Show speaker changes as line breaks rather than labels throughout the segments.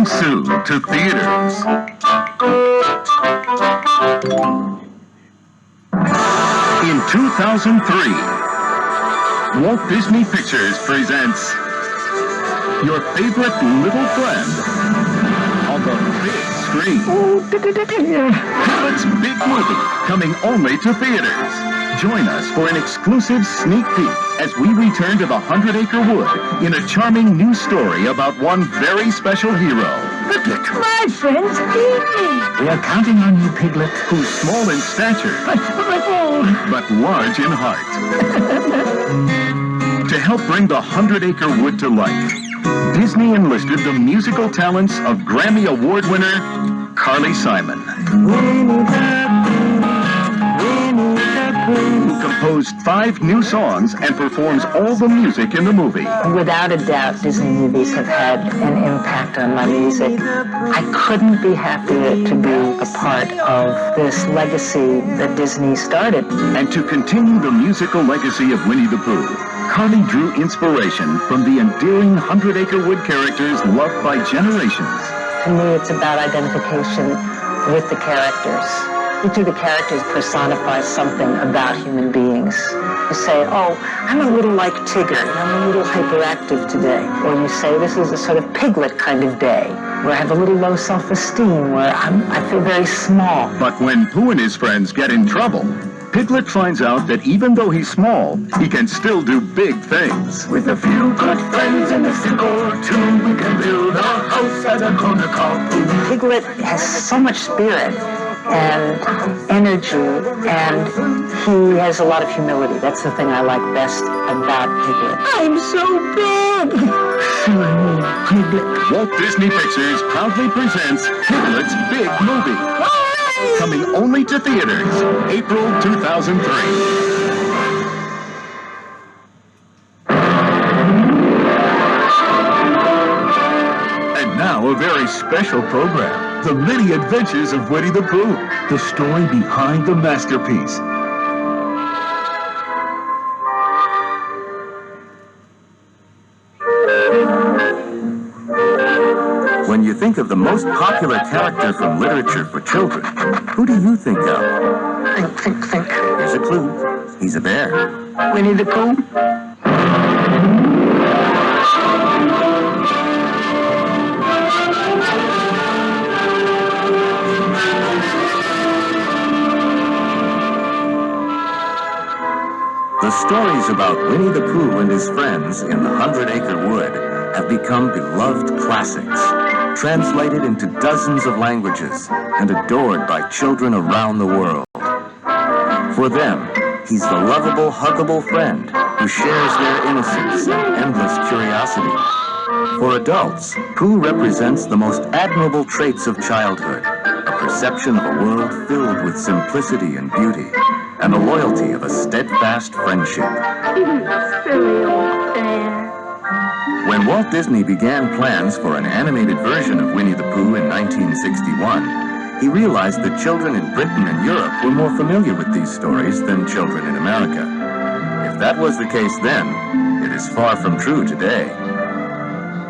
coming soon to theaters. In 2003, Walt Disney Pictures presents your favorite little friend on the big screen. Piglet's big movie, coming only to theaters. Join us for an exclusive sneak peek as we return to the 100-Acre Wood in a charming new story about one very special hero. Piglet.
My friends, Winnie.
We are counting on you, Piglet, who's small in stature, but large in heart. To help bring the 100-Acre Wood to life, Disney enlisted the musical talents of Grammy Award winner Carly Simon, who composed 5 new songs and performs all the music in the movie.
Without a doubt, Disney movies have had an impact on my music. I couldn't be happier to be a part of this legacy that Disney started.
And to continue the musical legacy of Winnie the Pooh, Carly drew inspiration from the endearing 100-Acre Wood characters loved by generations.
To me, it's about identification with the characters. Each of the characters personifies something about human beings. You say, oh, I'm a little like Tigger, and I'm a little hyperactive today. Or you say, this is a sort of Piglet kind of day, where I have a little low self-esteem, where I feel very small.
But when Pooh and his friends get in trouble, Piglet finds out that even though he's small, he can still do big things.
With a few good friends and a stick or two, we can build a house at a corner called Pooh.
Piglet has so much spirit and energy, and he has a lot of humility. That's the thing I like best about Piglet. I'm so big! Silly Piglet.
Walt Disney Pictures proudly presents Piglet's big movie. Coming only to theaters, April 2003. Now a very special program, The Many Adventures of Winnie the Pooh, the story behind the masterpiece. When you think of the most popular character from literature for children, who do you think of?
Think.
Here's a clue. He's a bear.
Winnie the Pooh?
The stories about Winnie the Pooh and his friends in the 100-Acre Wood have become beloved classics, translated into dozens of languages and adored by children around the world. For them, he's the lovable, huggable friend who shares their innocence and endless curiosity. For adults, Pooh represents the most admirable traits of childhood, a perception of a world filled with simplicity and beauty, and the loyalty of a steadfast friendship.
Silly old bear.
When Walt Disney began plans for an animated version of Winnie the Pooh in 1961, he realized that children in Britain and Europe were more familiar with these stories than children in America. If that was the case then, it is far from true today.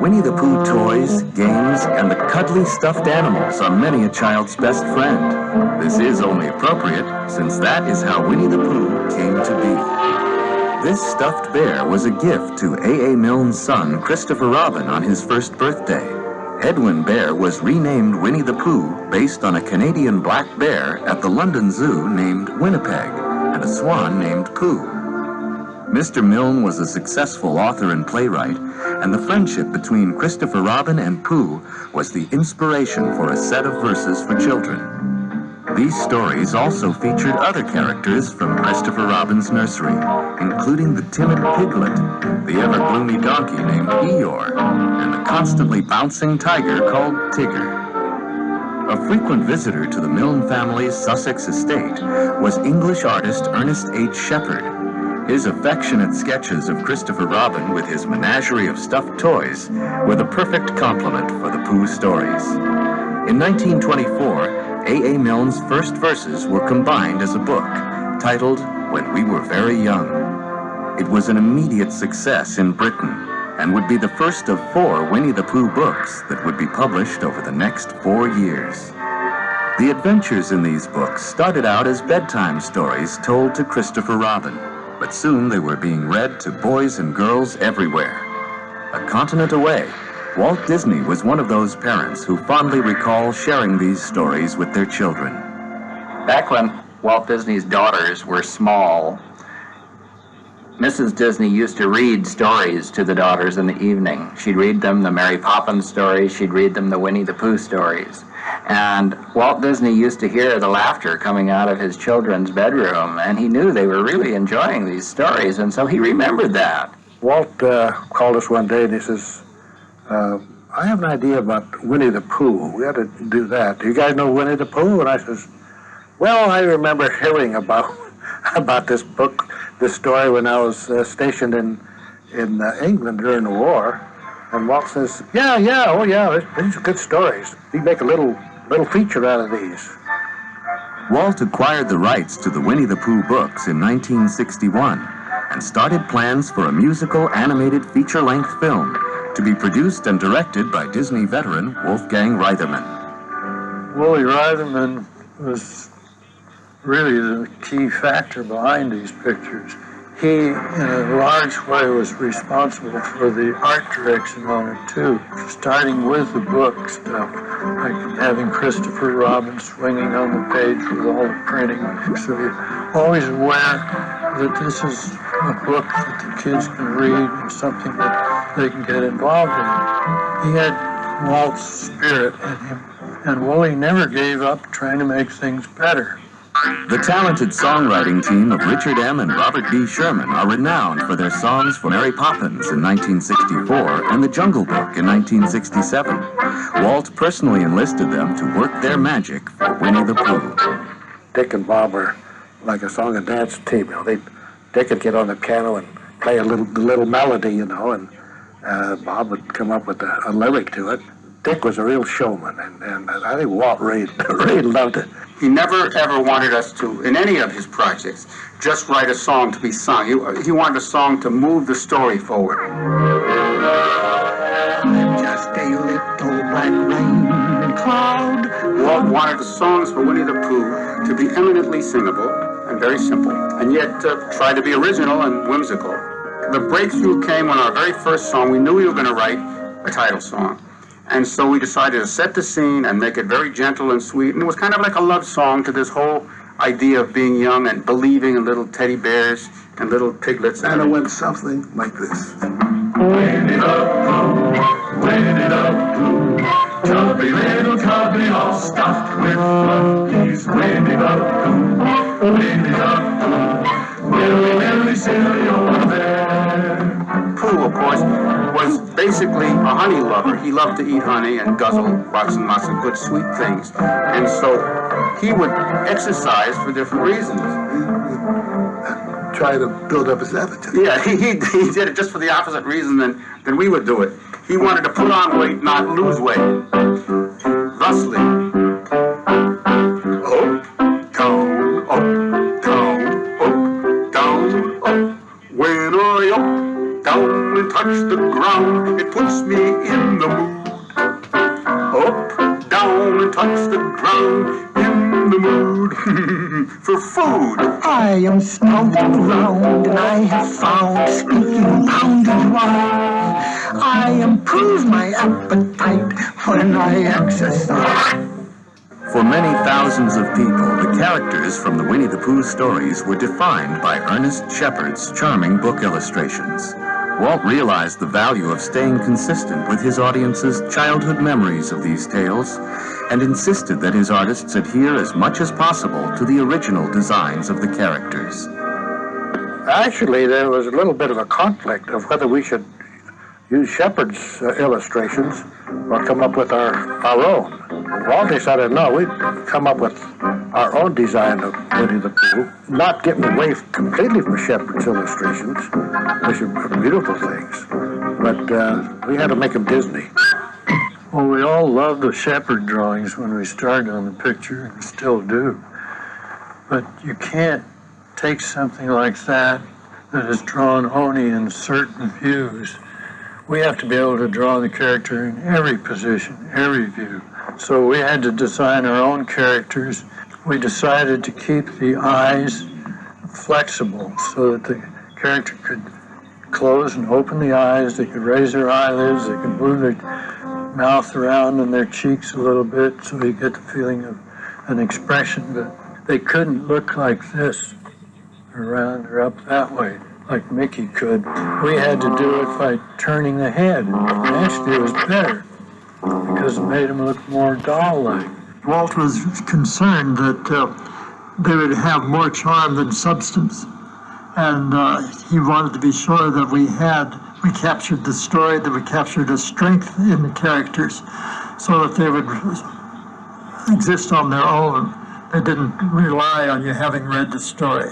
Winnie the Pooh toys, games, and the cuddly stuffed animals are many a child's best friend. This is only appropriate, since that is how Winnie the Pooh came to be. This stuffed bear was a gift to A.A. Milne's son, Christopher Robin, on his first birthday. Edwin Bear was renamed Winnie the Pooh based on a Canadian black bear at the London Zoo named Winnipeg and a swan named Pooh. Mr. Milne was a successful author and playwright, and the friendship between Christopher Robin and Pooh was the inspiration for a set of verses for children. These stories also featured other characters from Christopher Robin's nursery, including the timid piglet, the ever-gloomy donkey named Eeyore, and the constantly bouncing tiger called Tigger. A frequent visitor to the Milne family's Sussex estate was English artist Ernest H. Shepard. His affectionate sketches of Christopher Robin with his menagerie of stuffed toys were the perfect complement for the Pooh stories. In 1924, A.A. Milne's first verses were combined as a book, titled When We Were Very Young. It was an immediate success in Britain, and would be the first of 4 Winnie the Pooh books that would be published over the next 4 years. The adventures in these books started out as bedtime stories told to Christopher Robin, but soon they were being read to boys and girls everywhere. A continent away, Walt Disney was one of those parents who fondly recall sharing these stories with their children.
Back when Walt Disney's daughters were small, Mrs. Disney used to read stories to the daughters in the evening. She'd read them the Mary Poppins stories, she'd read them the Winnie the Pooh stories. And Walt Disney used to hear the laughter coming out of his children's bedroom, and he knew they were really enjoying these stories, and so he remembered that.
Walt called us one day and he says, I have an idea about Winnie the Pooh. We ought to do that. Do you guys know Winnie the Pooh? And I says, well, I remember hearing about this book, this story when I was stationed in England during the war. And Walt says, yeah, these are good stories. You make a little feature out of these.
Walt acquired the rights to the Winnie the Pooh books in 1961 and started plans for a musical animated feature-length film to be produced and directed by Disney veteran Wolfgang Reitherman.
Willie Reitherman was really the key factor behind these pictures. He, in a large way, was responsible for the art direction on it, too, starting with the book stuff, like having Christopher Robin swinging on the page with all the printing. So you're always aware that this is a book that the kids can read and something that they can get involved in. He had Walt's spirit in him, and Willie never gave up trying to make things better.
The talented songwriting team of Richard M. and Robert B. Sherman are renowned for their songs for Mary Poppins in 1964 and The Jungle Book in 1967. Walt personally enlisted them to work their magic for Winnie the Pooh.
Dick and Bob were like a song and dance team. Dick would get on the piano and play a little melody, and Bob would come up with a lyric to it. Dick was a real showman, and I think Walt really loved it.
He never, ever wanted us to, in any of his projects, just write a song to be sung. He wanted a song to move the story forward.
I'm just a little black rain cloud.
Walt wanted the songs for Winnie the Pooh to be eminently singable and very simple, and yet try to be original and whimsical. The breakthrough came when our very first song, we knew we were going to write a title song. And so we decided to set the scene and make it very gentle and sweet. And it was kind of like a love song to this whole idea of being young and believing in little teddy bears and little piglets.
And it went something like this.
Winnie the Pooh, Winnie the Pooh, chubby little chubby, all stuffed with fluff. He's Winnie the Pooh, Winnie the Pooh, willy silly over there.
Pooh, of course, was basically a honey lover. He loved to eat honey and guzzle lots and lots of good sweet things. And so he would exercise for different reasons.
Try to build up his appetite.
Yeah, he did it just for the opposite reason than we would do it. He wanted to put on weight, not lose weight. Thusly, up, down, up, down, up, down, up. When I up, down and touch the ground, it puts me in the mood. Up, down and touch the ground, in the mood for food.
I am snooping around and I have found, speaking pounded wine, I improve my appetite when I exercise.
For many thousands of people, the characters from the Winnie the Pooh stories were defined by Ernest Shepard's charming book illustrations. Walt realized the value of staying consistent with his audience's childhood memories of these tales and insisted that his artists adhere as much as possible to the original designs of the characters.
Actually, there was a little bit of a conflict of whether we should use Shepard's illustrations or come up with our own. Walt decided, no, we'd come up with our own design of Winnie the Pooh, not getting away completely from Shepard's illustrations, which are beautiful things, but we had to make them Disney.
Well, we all loved the Shepard drawings when we started on the picture, and still do. But you can't take something like that is drawn only in certain views we have to be able to draw the character in every position, every view. So we had to design our own characters. We decided to keep the eyes flexible so that the character could close and open the eyes, they could raise their eyelids, they could move their mouth around and their cheeks a little bit so you get the feeling of an expression, but they couldn't look like this, around or up that way, like Mickey could. We had to do it by turning the head. Actually, it was better because it made him look more doll-like.
Walt was concerned that they would have more charm than substance. And he wanted to be sure that we captured the story, that we captured a strength in the characters so that they would exist on their own. They didn't rely on you having read the story.